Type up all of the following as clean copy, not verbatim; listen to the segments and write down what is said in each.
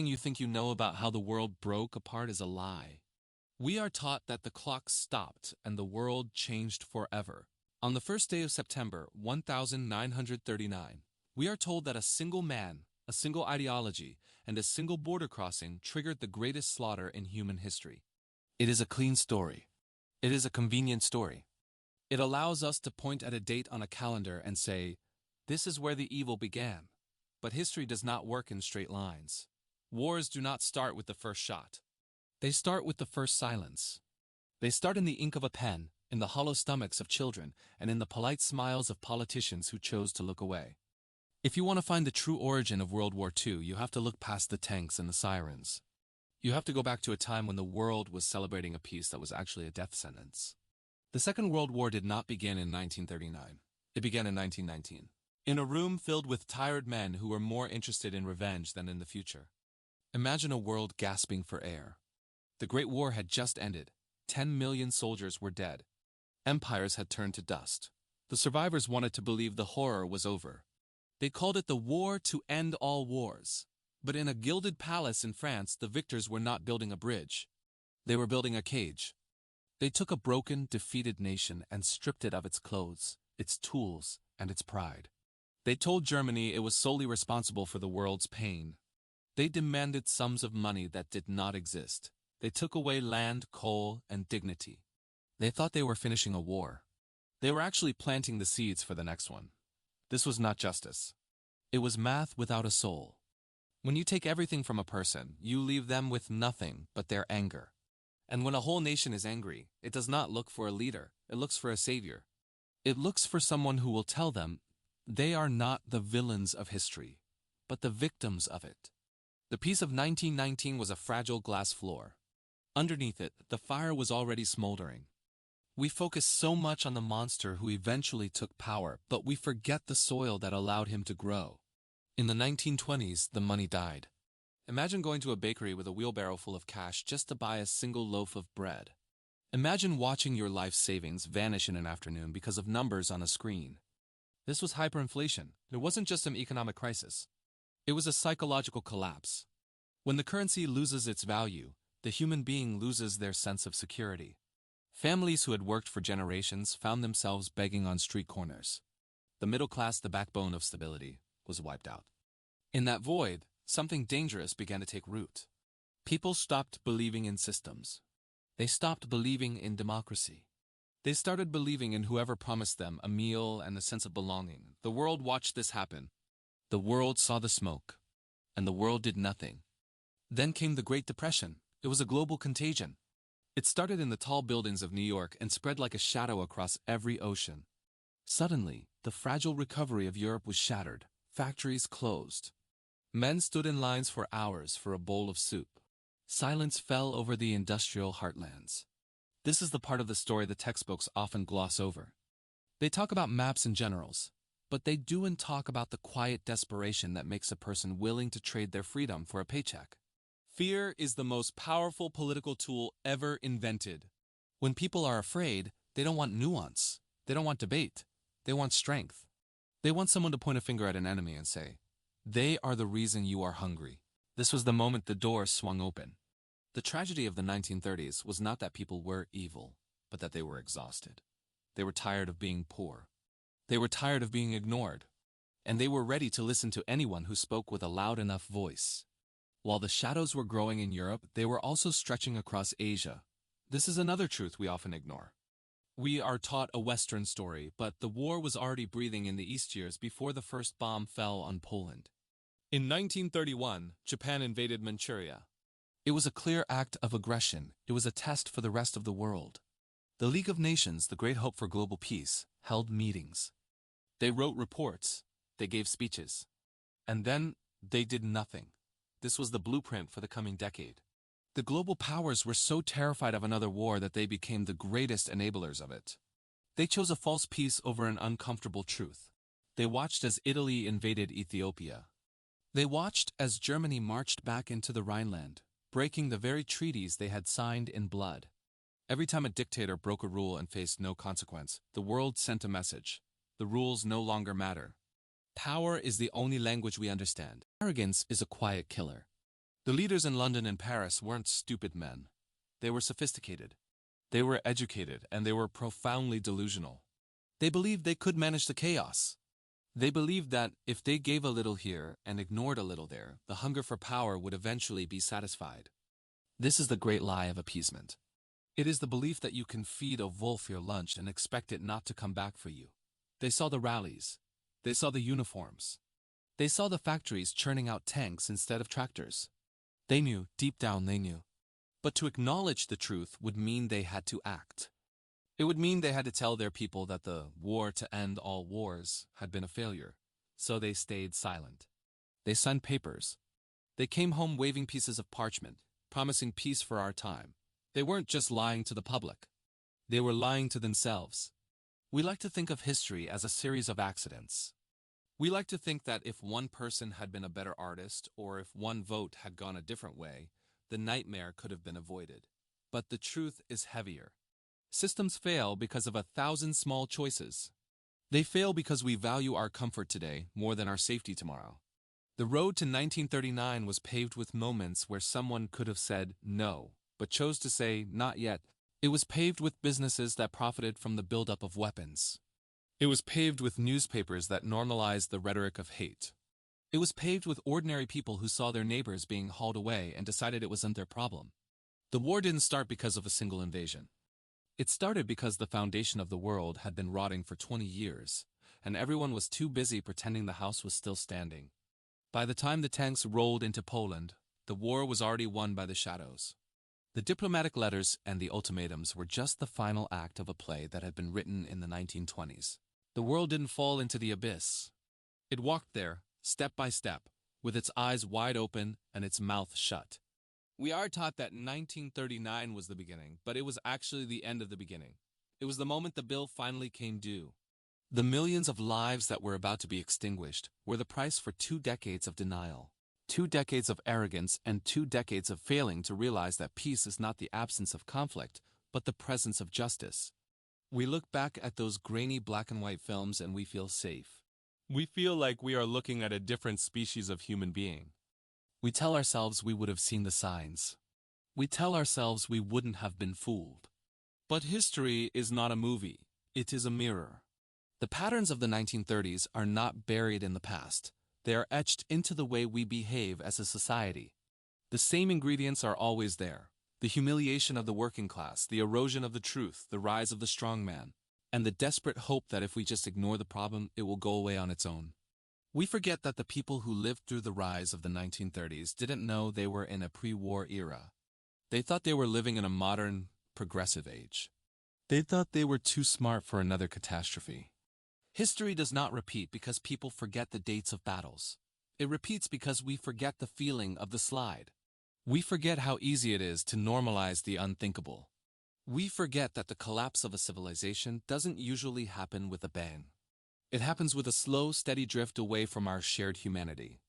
Everything you think you know about how the world broke apart is a lie. We are taught that the clock stopped and the world changed forever. On the first day of September 1939, we are told that a single man, a single ideology, and a single border crossing triggered the greatest slaughter in human history. It is a clean story. It is a convenient story. It allows us to point at a date on a calendar and say, this is where the evil began. But history does not work in straight lines. Wars do not start with the first shot. They start with the first silence. They start in the ink of a pen, in the hollow stomachs of children, and in the polite smiles of politicians who chose to look away. If you want to find the true origin of World War II, you have to look past the tanks and the sirens. You have to go back to a time when the world was celebrating a peace that was actually a death sentence. The Second World War did not begin in 1939. It began in 1919. In a room filled with tired men who were more interested in revenge than in the future. Imagine a world gasping for air. The Great War had just ended. 10 million soldiers were dead. Empires had turned to dust. The survivors wanted to believe the horror was over. They called it the war to end all wars. But in a gilded palace in France, the victors were not building a bridge. They were building a cage. They took a broken, defeated nation and stripped it of its clothes, its tools, and its pride. They told Germany it was solely responsible for the world's pain. They demanded sums of money that did not exist. They took away land, coal, and dignity. They thought they were finishing a war. They were actually planting the seeds for the next one. This was not justice. It was math without a soul. When you take everything from a person, you leave them with nothing but their anger. And when a whole nation is angry, it does not look for a leader. It looks for a savior. It looks for someone who will tell them they are not the villains of history, but the victims of it. The peace of 1919 was a fragile glass floor. Underneath it, the fire was already smoldering. We focus so much on the monster who eventually took power, but we forget the soil that allowed him to grow. In the 1920s, the money died. Imagine going to a bakery with a wheelbarrow full of cash just to buy a single loaf of bread. Imagine watching your life savings vanish in an afternoon because of numbers on a screen. This was hyperinflation. It wasn't just an economic crisis. It was a psychological collapse. When the currency loses its value, the human being loses their sense of security. Families who had worked for generations found themselves begging on street corners. The middle class, the backbone of stability, was wiped out. In that void, something dangerous began to take root. People stopped believing in systems. They stopped believing in democracy. They started believing in whoever promised them a meal and a sense of belonging. The world watched this happen. The world saw the smoke, and the world did nothing. Then came the Great Depression. It was a global contagion. It started in the tall buildings of New York and spread like a shadow across every ocean. Suddenly, the fragile recovery of Europe was shattered. Factories closed. Men stood in lines for hours for a bowl of soup. Silence fell over the industrial heartlands. This is the part of the story the textbooks often gloss over. They talk about maps and generals, but they don't talk about the quiet desperation that makes a person willing to trade their freedom for a paycheck. Fear is the most powerful political tool ever invented. When people are afraid, they don't want nuance. They don't want debate. They want strength. They want someone to point a finger at an enemy and say, they are the reason you are hungry. This was the moment the door swung open. The tragedy of the 1930s was not that people were evil, but that they were exhausted. They were tired of being poor. They were tired of being ignored. And they were ready to listen to anyone who spoke with a loud enough voice. While the shadows were growing in Europe, they were also stretching across Asia. This is another truth we often ignore. We are taught a Western story, but the war was already breathing in the East years before the first bomb fell on Poland. In 1931, Japan invaded Manchuria. It was a clear act of aggression. It was a test for the rest of the world. The League of Nations, the great hope for global peace, held meetings. They wrote reports. They gave speeches. And then they did nothing. This was the blueprint for the coming decade. The global powers were so terrified of another war that they became the greatest enablers of it. They chose a false peace over an uncomfortable truth. They watched as Italy invaded Ethiopia. They watched as Germany marched back into the Rhineland, breaking the very treaties they had signed in blood. Every time a dictator broke a rule and faced no consequence, the world sent a message. The rules no longer matter. Power is the only language we understand. Arrogance is a quiet killer. The leaders in London and Paris weren't stupid men. They were sophisticated. They were educated, and they were profoundly delusional. They believed they could manage the chaos. They believed that if they gave a little here and ignored a little there, the hunger for power would eventually be satisfied. This is the great lie of appeasement. It is the belief that you can feed a wolf your lunch and expect it not to come back for you. They saw the rallies. They saw the uniforms. They saw the factories churning out tanks instead of tractors. They knew, deep down they knew. But to acknowledge the truth would mean they had to act. It would mean they had to tell their people that the war to end all wars had been a failure, so they stayed silent. They signed papers. They came home waving pieces of parchment, promising peace for our time. They weren't just lying to the public. They were lying to themselves. We like to think of history as a series of accidents. We like to think that if one person had been a better artist, or if one vote had gone a different way, the nightmare could have been avoided. But the truth is heavier. Systems fail because of 1,000 small choices. They fail because we value our comfort today more than our safety tomorrow. The road to 1939 was paved with moments where someone could have said no, but chose to say not yet. It was paved with businesses that profited from the buildup of weapons. It was paved with newspapers that normalized the rhetoric of hate. It was paved with ordinary people who saw their neighbors being hauled away and decided it wasn't their problem. The war didn't start because of a single invasion. It started because the foundation of the world had been rotting for 20 years, and everyone was too busy pretending the house was still standing. By the time the tanks rolled into Poland, the war was already won by the shadows. The diplomatic letters and the ultimatums were just the final act of a play that had been written in the 1920s. The world didn't fall into the abyss. It walked there, step by step, with its eyes wide open and its mouth shut. We are taught that 1939 was the beginning, but it was actually the end of the beginning. It was the moment the bill finally came due. The millions of lives that were about to be extinguished were the price for 2 decades of denial, 2 decades of arrogance, and 2 decades of failing to realize that peace is not the absence of conflict, but the presence of justice. We look back at those grainy black and white films and we feel safe. We feel like we are looking at a different species of human being. We tell ourselves we would have seen the signs. We tell ourselves we wouldn't have been fooled. But history is not a movie. It is a mirror. The patterns of the 1930s are not buried in the past. They are etched into the way we behave as a society. The same ingredients are always there. The humiliation of the working class, the erosion of the truth, the rise of the strongman, and the desperate hope that if we just ignore the problem, it will go away on its own. We forget that the people who lived through the rise of the 1930s didn't know they were in a pre-war era. They thought they were living in a modern, progressive age. They thought they were too smart for another catastrophe. History does not repeat because people forget the dates of battles. It repeats because we forget the feeling of the slide. We forget how easy it is to normalize the unthinkable. We forget that the collapse of a civilization doesn't usually happen with a bang. It happens with a slow, steady drift away from our shared humanity.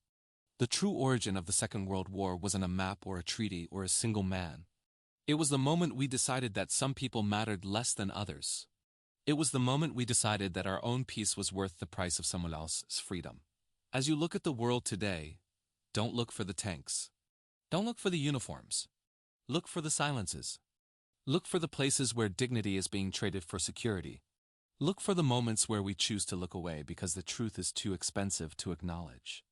The true origin of the Second World War wasn't a map or a treaty or a single man. It was the moment we decided that some people mattered less than others. It was the moment we decided that our own peace was worth the price of someone else's freedom. As you look at the world today, don't look for the tanks. Don't look for the uniforms. Look for the silences. Look for the places where dignity is being traded for security. Look for the moments where we choose to look away because the truth is too expensive to acknowledge.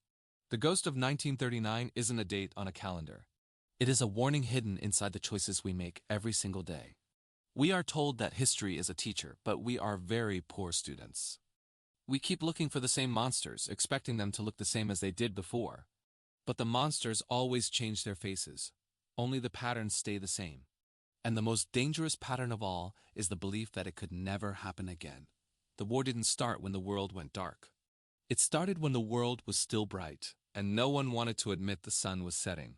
The ghost of 1939 isn't a date on a calendar. It is a warning hidden inside the choices we make every single day. We are told that history is a teacher, but we are very poor students. We keep looking for the same monsters, expecting them to look the same as they did before. But the monsters always change their faces. Only the patterns stay the same. And the most dangerous pattern of all is the belief that it could never happen again. The war didn't start when the world went dark. It started when the world was still bright, and no one wanted to admit the sun was setting.